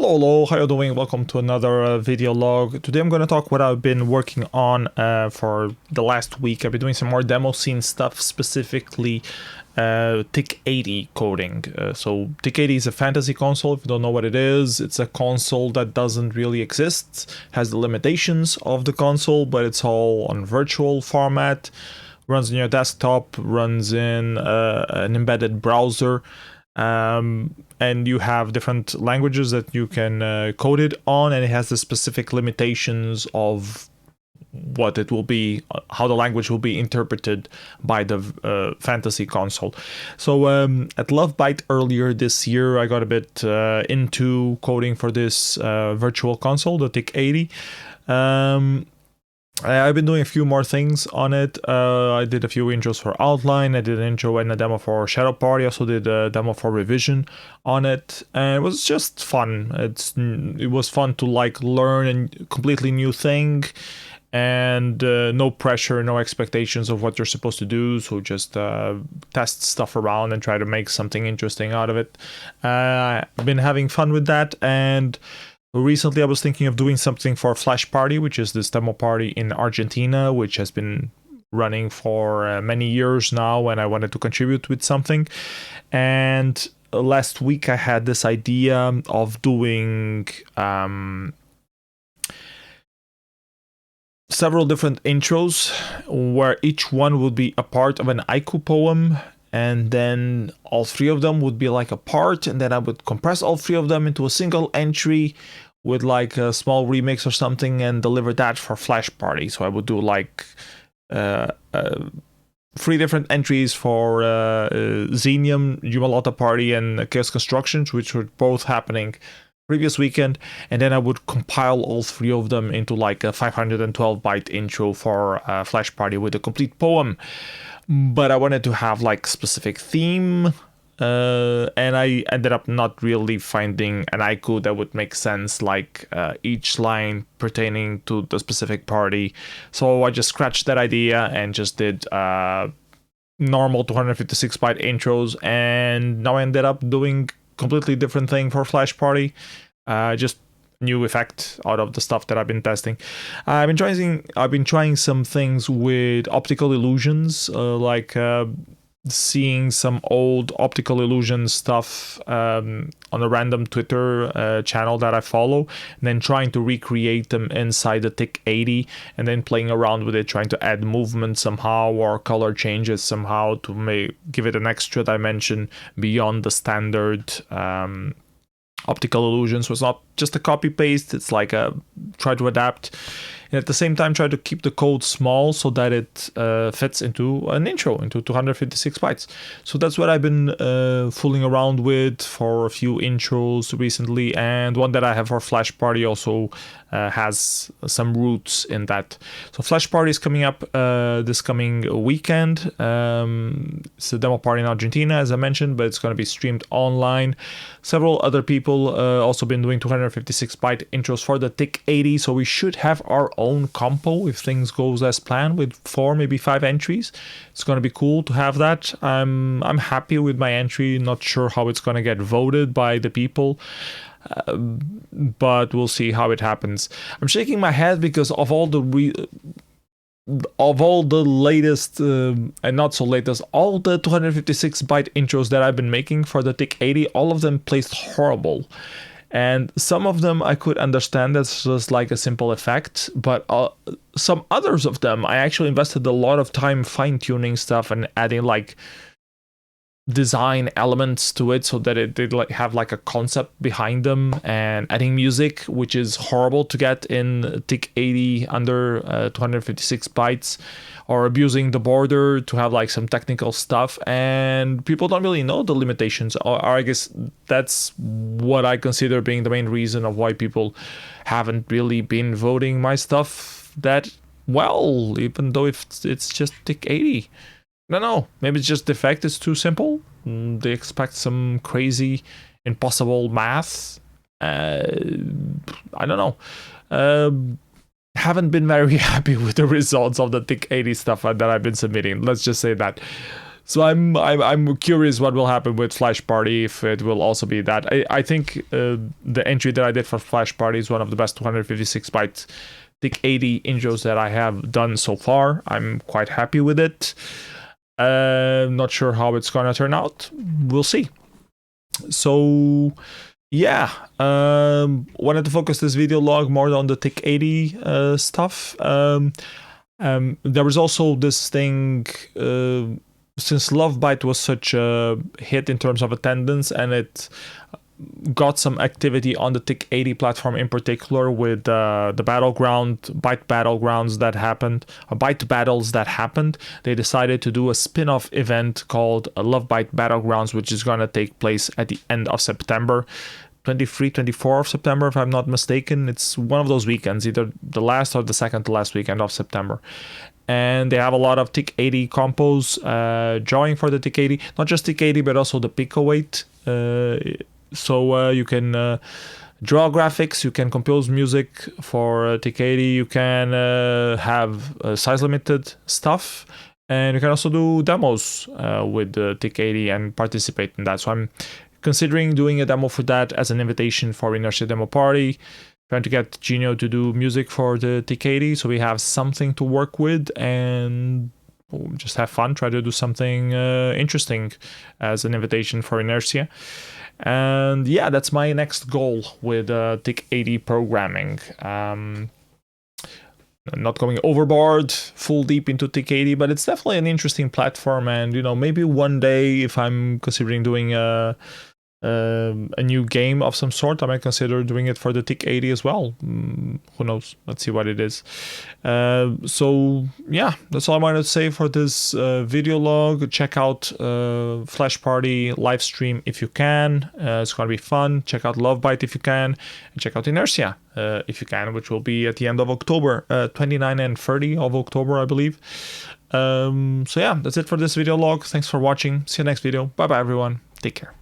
Hello, how you doing? Welcome to another video log. Today I'm going to talk what I've been working on for the last week. I've been doing some more demo scene stuff, specifically TIC80 coding. So TIC80 is a fantasy console. If you don't know what it is, it's a console that doesn't really exist, has the limitations of the console, but it's all on virtual format, runs on your desktop, runs in an embedded browser. And you have different languages that you can code it on, and it has the specific limitations of what it will be, how the language will be interpreted by the fantasy console. So at Lovebyte earlier this year, I got a bit into coding for this virtual console, the TIC80. I've been doing a few more things on it. I did a few intros for Outline. I did an intro and a demo for Shadowparty. I also did a demo for Revision on it, and it was just fun. It was fun to like learn a completely new thing, and no pressure, no expectations of what you're supposed to do. So just test stuff around and try to make something interesting out of it. I've been having fun with that, and recently I was thinking of doing something for Flashparty, which is this demo party in Argentina, which has been running for many years now, and I wanted to contribute with something. And last week I had this idea of doing several different intros where each one would be a part of an haiku poem, and then all three of them would be like a part, and then I would compress all three of them into a single entry with like a small remix or something and deliver that for Flashparty. So I would do like 3 different entries for Xenium, Jumalota Party, and Chaos Constructions, which were both happening previous weekend, and then I would compile all 3 of them into like a 512 byte intro for Flashparty with a complete poem. But I wanted to have like specific theme, and I ended up not really finding an haiku that would make sense, like each line pertaining to the specific party. So I just scratched that idea and just did normal 256 byte intros, and now I ended up doing completely different thing for Flashparty. Just new effect out of the stuff that I've been testing. I've been trying some things with optical illusions, like seeing some old optical illusion stuff on a random Twitter channel that I follow, and then trying to recreate them inside the TIC80, and then playing around with it, trying to add movement somehow or color changes somehow to give it an extra dimension beyond the standard optical illusions. So it's not just a copy paste, it's like a try to adapt, and at the same time try to keep the code small so that it fits into an intro, into 256 bytes. So that's what I've been fooling around with for a few intros recently, and one that I have for Flashparty also has some roots in that. So Flashparty is coming up this coming weekend. It's a demo party in Argentina, as I mentioned, but it's going to be streamed online. Several other people also been doing 256 byte intros for the TIC80, so we should have our own compo if things goes as planned, with 4, maybe 5 entries. It's going to be cool to have that. I'm happy with my entry, not sure how it's going to get voted by the people, but we'll see how it happens. I'm shaking my head because of all the latest and not so latest, all the 256 byte intros that I've been making for the TIC80, all of them placed horrible. And some of them I could understand that's just like a simple effect, but some others of them I actually invested a lot of time fine-tuning stuff and adding like design elements to it so that it did like have like a concept behind them, and adding music, which is horrible to get in TIC80 under 256 bytes, or abusing the border to have like some technical stuff, and people don't really know the limitations, or I guess that's what I consider being the main reason of why people haven't really been voting my stuff that well, even though it's just TIC80. I don't know, maybe it's just the fact it's too simple. They expect some crazy, impossible math. I don't know. Haven't been very happy with the results of the TIC80 stuff that I've been submitting. Let's just say that. So I'm curious what will happen with Flashparty, if it will also be that. I think the entry that I did for Flashparty is one of the best 256 byte TIC80 intros that I have done so far. I'm quite happy with it. Not sure how it's gonna turn out. We'll see. So yeah, wanted to focus this video log more on the TIC80 stuff. There was also this thing, since Lovebyte was such a hit in terms of attendance, and it got some activity on the TIC80 platform in particular with the Byte Battlegrounds that happened, or Byte Battles that happened. They decided to do a spin-off event called Lovebyte Battlegrounds, which is going to take place at the end of September. 23, 24 of September, if I'm not mistaken. It's one of those weekends, either the last or the second to last weekend of September. And they have a lot of TIC80 compos drawing for the TIC80, not just TIC80, but also the Pico 8. So you can draw graphics, you can compose music for TIC80, you can have size limited stuff, and you can also do demos with the TIC80 and participate in that. So I'm considering doing a demo for that as an invitation for Inércia Demoparty, trying to get Genio to do music for the TIC80, so we have something to work with and just have fun, try to do something interesting as an invitation for Inércia. And yeah, that's my next goal with TIC80 programming. Not going overboard, full deep into TIC80, but it's definitely an interesting platform. And you know, maybe one day, if I'm considering doing a new game of some sort, I might consider doing it for the TIC80 as well. Who knows? Let's see what it is. So yeah, that's all I wanted to say for this video log. Check out Flashparty live stream if you can. It's gonna be fun. Check out Lovebyte if you can, and check out Inércia if you can, which will be at the end of October, 29 and 30 of October, I believe. So yeah, that's it for this video log. Thanks for watching. See you next video. Bye bye everyone. Take care.